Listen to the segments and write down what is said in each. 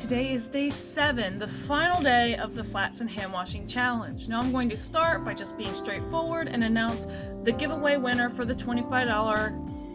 Today is day 7, the final day of the Flats and Handwashing Challenge. Now I'm going to start by just being straightforward and announce the giveaway winner for the $25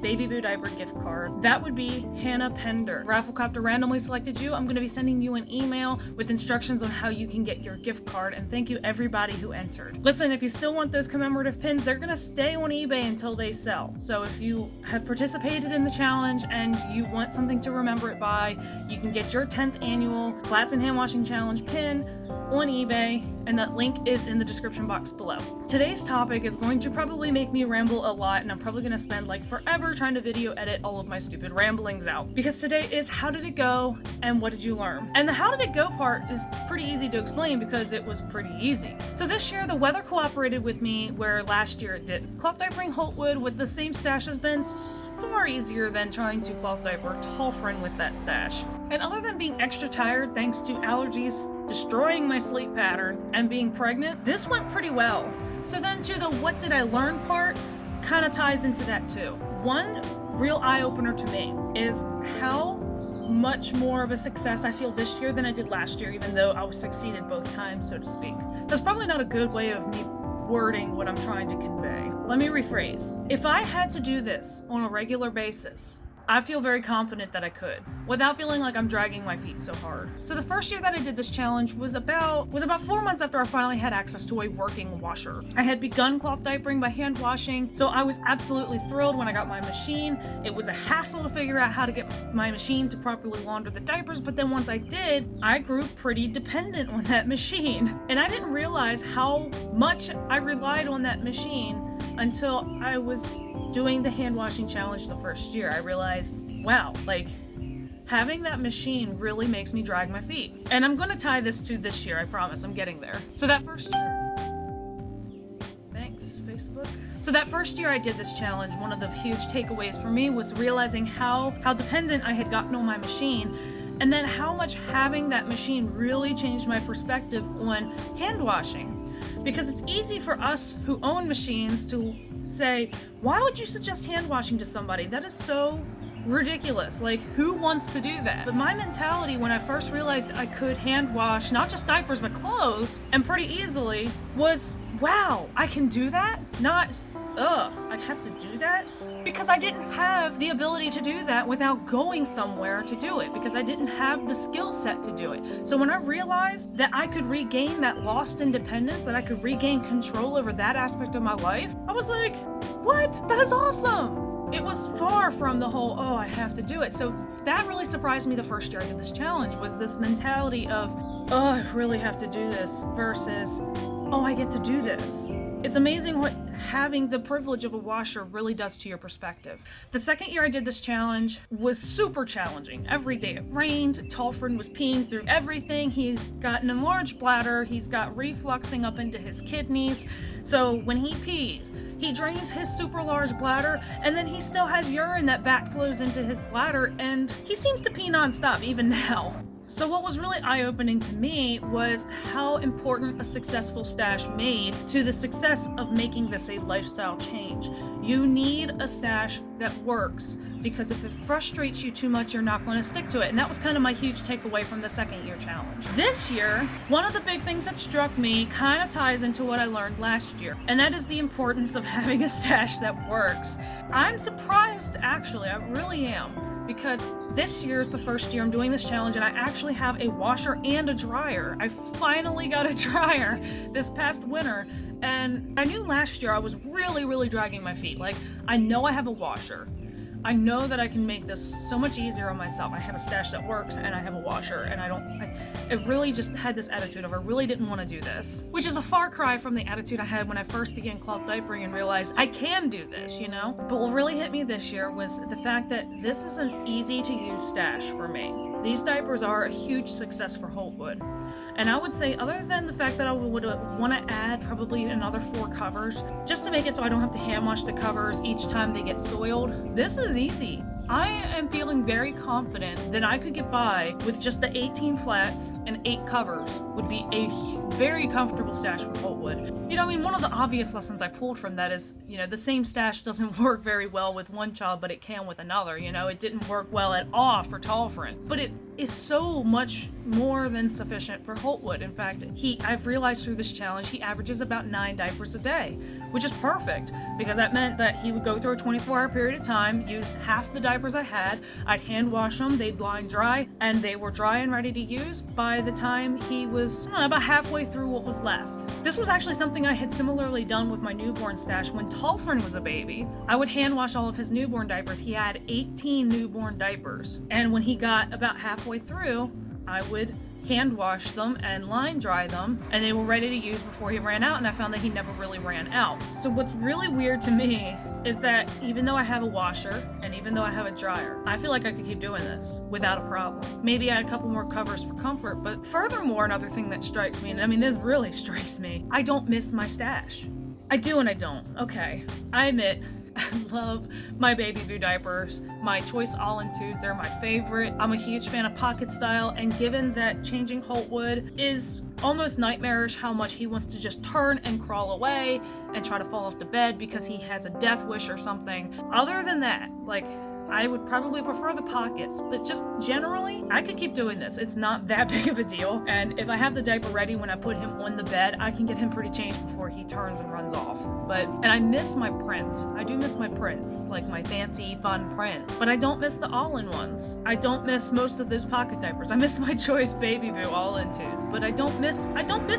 Bebeboo Diaper gift card. That would be Hannah Pender. Rafflecopter randomly selected you. I'm going to be sending you an email with instructions on how you can get your gift card, and thank you everybody who entered. Listen, if you still want those commemorative pins, they're going to stay on eBay until they sell. So if you have participated in the challenge and you want something to remember it by, you can get your 10th annual Flats and Handwashing Challenge Pin on eBay, and that link is in the description box below. Today's topic is going to probably make me ramble a lot, and I'm probably going to spend like forever trying to video edit all of my stupid ramblings out, because today is how did it go and what did you learn? And the how did it go part is pretty easy to explain because it was pretty easy. So this year the weather cooperated with me where last year it didn't. Cloth diapering Holtwood with the same stash has been far easier than trying to cloth diaper Tolfrin with that stash. And other than being extra tired thanks to allergies destroying my sleep pattern and being pregnant, this went pretty well. So then to the what did I learn part kind of ties into that too. One real eye-opener to me is how much more of a success I feel this year than I did last year, even though I was succeeded both times, so to speak. That's probably not a good way of me wording what I'm trying to convey. Let me rephrase. If I had to do this on a regular basis, I feel very confident that I could, without feeling like I'm dragging my feet so hard. So the first year that I did this challenge was about 4 months after I finally had access to a working washer. I had begun cloth diapering by hand washing, so I was absolutely thrilled when I got my machine. It was a hassle to figure out how to get my machine to properly launder the diapers, but then once I did, I grew pretty dependent on that machine. And I didn't realize how much I relied on that machine until I was doing the hand washing challenge the first year. I realized, wow, like having that machine really makes me drag my feet. And I'm gonna tie this to this year, I promise, I'm getting there. So that first year, thanks Facebook. So that first year I did this challenge, one of the huge takeaways for me was realizing how dependent I had gotten on my machine, and then how much having that machine really changed my perspective on hand washing. Because it's easy for us who own machines to say, why would you suggest hand washing to somebody? That is so ridiculous. Like, who wants to do that? But my mentality when I first realized I could hand wash not just diapers but clothes, and pretty easily, was, wow, I can do that? Not, ugh, I have to do that? Because I didn't have the ability to do that without going somewhere to do it, because I didn't have the skill set to do it. So when I realized that I could regain that lost independence, that I could regain control over that aspect of my life, I was like, what? That is awesome! It was far from the whole, oh, I have to do it. So that really surprised me the first year I did this challenge, was this mentality of, oh, I really have to do this, versus, oh, I get to do this. It's amazing what having the privilege of a washer really does to your perspective. The second year I did this challenge was super challenging. Every day it rained, Tolfrin was peeing through everything, he's got an enlarged bladder, he's got refluxing up into his kidneys, so when he pees, he drains his super large bladder, and then he still has urine that backflows into his bladder, and he seems to pee nonstop even now. So what was really eye-opening to me was how important a successful stash made to the success of making this a lifestyle change. You need a stash that works, because if it frustrates you too much, you're not going to stick to it. And that was kind of my huge takeaway from the second year challenge. This year, one of the big things that struck me kind of ties into what I learned last year, and that is the importance of having a stash that works. I'm surprised, actually, I really am, because this year is the first year I'm doing this challenge and I actually have a washer and a dryer. I finally got a dryer this past winter, and I knew last year I was really dragging my feet. Like, I know I have a washer. I know that I can make this so much easier on myself. I have a stash that works and I have a washer, and I really just had this attitude of I really didn't want to do this, which is a far cry from the attitude I had when I first began cloth diapering and realized I can do this, you know? But what really hit me this year was the fact that this is an easy to use stash for me. These diapers are a huge success for Holtwood. And I would say, other than the fact that I would want to add probably another 4 covers, just to make it so I don't have to hand wash the covers each time they get soiled, this is easy. I am feeling very confident that I could get by with just the 18 flats and 8 covers would be a very comfortable stash for Holtwood. You know, I mean, one of the obvious lessons I pulled from that is, you know, the same stash doesn't work very well with one child, but it can with another. You know, it didn't work well at all for Tolfrin, but it is so much more than sufficient for Holtwood. In fact, I've realized through this challenge, he averages about 9 diapers a day, which is perfect because that meant that he would go through a 24-hour period of time, use half the diapers I had, I'd hand wash them, they'd line dry, and they were dry and ready to use by the time he was about halfway through what was left. This was actually something I had similarly done with my newborn stash when Tallfern was a baby. I would hand wash all of his newborn diapers. He had 18 newborn diapers, and when he got about halfway through, I would hand wash them and line dry them, and they were ready to use before he ran out, and I found that he never really ran out. So what's really weird to me is that even though I have a washer and even though I have a dryer, I feel like I could keep doing this without a problem. Maybe add a couple more covers for comfort, but furthermore, another thing that strikes me, and I mean this really strikes me, I don't miss my stash. I do and I don't. Okay, I admit I love my Bebeboo diapers, my choice all-in-twos, they're my favorite. I'm a huge fan of pocket style, and given that changing Holtwood is almost nightmarish how much he wants to just turn and crawl away and try to fall off the bed because he has a death wish or something. Other than that, like, I would probably prefer the pockets, but just generally, I could keep doing this. It's not that big of a deal. And if I have the diaper ready when I put him on the bed, I can get him pretty changed before he turns and runs off. And I miss my prints. I do miss my prints, like my fancy, fun prints. But I don't miss the all-in-ones. I don't miss most of those pocket diapers. I miss my choice Bebeboo all-in-twos, but I don't miss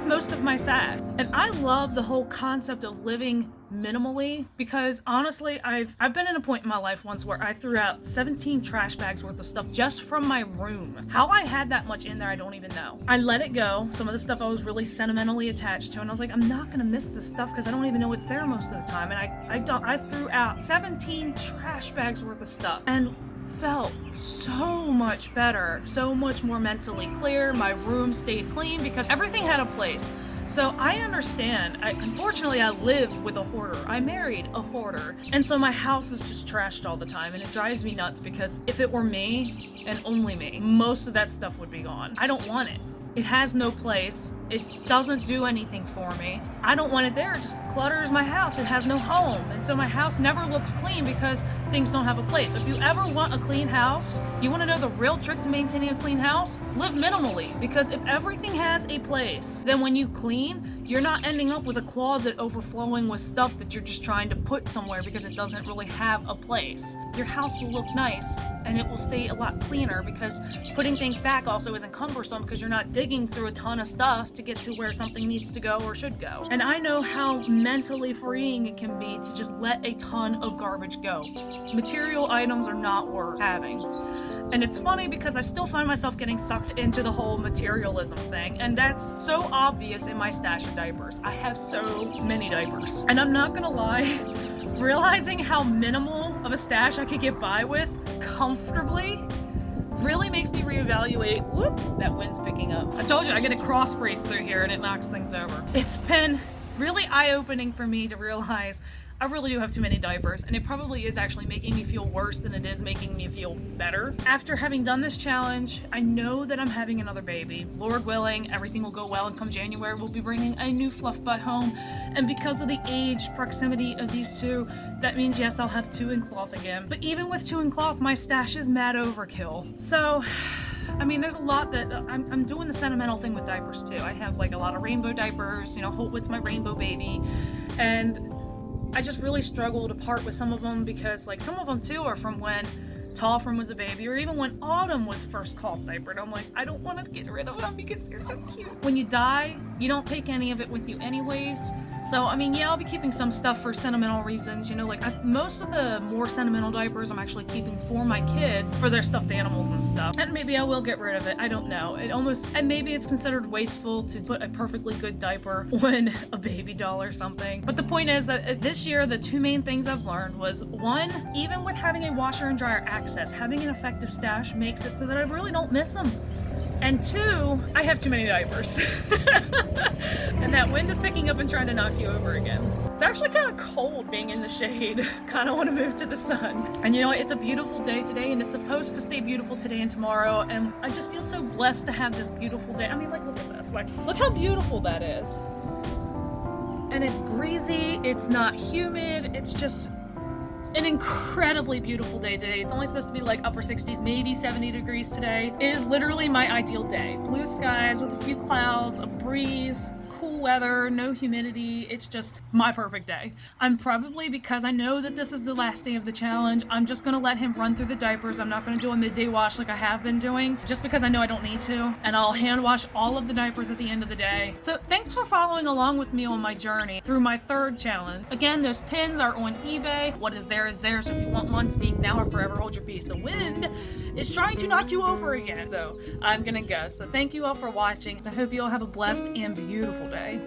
most of my sack. And I love the whole concept of living minimally, because honestly, I've been in a point in my life once where I threw out 17 trash bags worth of stuff just from my room. How I had that much in there, I don't even know. I let it go, some of the stuff I was really sentimentally attached to, and I was like, I'm not gonna miss this stuff because I don't even know it's there most of the time. And I threw out 17 trash bags worth of stuff and felt so much better, so much more mentally clear. My room stayed clean because everything had a place. So I understand. Unfortunately, I live with a hoarder. I married a hoarder. And so my house is just trashed all the time, and it drives me nuts because if it were me, and only me, most of that stuff would be gone. I don't want it. It has no place. It doesn't do anything for me. I don't want it there. It just clutters my house. It has no home. And so my house never looks clean because things don't have a place. If you ever want a clean house, you want to know the real trick to maintaining a clean house? Live minimally. Because if everything has a place, then when you clean, you're not ending up with a closet overflowing with stuff that you're just trying to put somewhere because it doesn't really have a place. Your house will look nice and it will stay a lot cleaner because putting things back also isn't cumbersome because you're not digging through a ton of stuff to get to where something needs to go or should go. And I know how mentally freeing it can be to just let a ton of garbage go. Material items are not worth having. And it's funny because I still find myself getting sucked into the whole materialism thing, and that's so obvious in my stash of diapers. I have so many diapers. And I'm not gonna lie, realizing how minimal of a stash I could get by with comfortably really makes me reevaluate. Whoop, that wind's picking up. I told you I get a cross brace through here and it knocks things over. It's been really eye-opening for me to realize I really do have too many diapers, and it probably is actually making me feel worse than it is making me feel better. After having done this challenge, I know that I'm having another baby. Lord willing, everything will go well, and come January, we'll be bringing a new fluff butt home. And because of the age proximity of these two, that means yes, I'll have 2 in cloth again. But even with 2 in cloth, my stash is mad overkill. So, I mean, there's a lot that I'm doing the sentimental thing with diapers too. I have like a lot of rainbow diapers, you know, Holtwood's my rainbow baby, and I just really struggle to part with some of them because like some of them too are from when Tallfern was a baby, or even when Autumn was first cloth diapered. I'm like, I don't want to get rid of them because they're so cute. When you die, you don't take any of it with you anyways. So, I mean, yeah, I'll be keeping some stuff for sentimental reasons, you know, like most of the more sentimental diapers I'm actually keeping for my kids, for their stuffed animals and stuff. And maybe I will get rid of it, I don't know. And maybe it's considered wasteful to put a perfectly good diaper on a baby doll or something. But the point is that this year, the 2 main things I've learned was, 1, even with having a washer and dryer access, having an effective stash makes it so that I really don't miss them. And 2, I have too many diapers. And that wind is picking up and trying to knock you over again. It's actually kind of cold being in the shade. Kind of want to move to the sun. And you know, it's a beautiful day today, and it's supposed to stay beautiful today and tomorrow. And I just feel so blessed to have this beautiful day. I mean, like, look at this. Like, look how beautiful that is. And it's breezy. It's not humid. It's just an incredibly beautiful day today. It's only supposed to be like upper 60s, maybe 70 degrees today. It is literally my ideal day. Blue skies with a few clouds, a breeze, cool weather, no humidity. It's just my perfect day. I'm probably, because I know that this is the last day of the challenge, I'm just gonna let him run through the diapers. I'm not gonna do a midday wash like I have been doing, just because I know I don't need to. And I'll hand wash all of the diapers at the end of the day. So thanks for following along with me on my journey through my third challenge. Again, those pins are on eBay. What is there is there, so if you want one, speak now or forever hold your peace. The wind is trying to knock you over again. So I'm gonna go. So thank you all for watching. I hope you all have a blessed and beautiful day.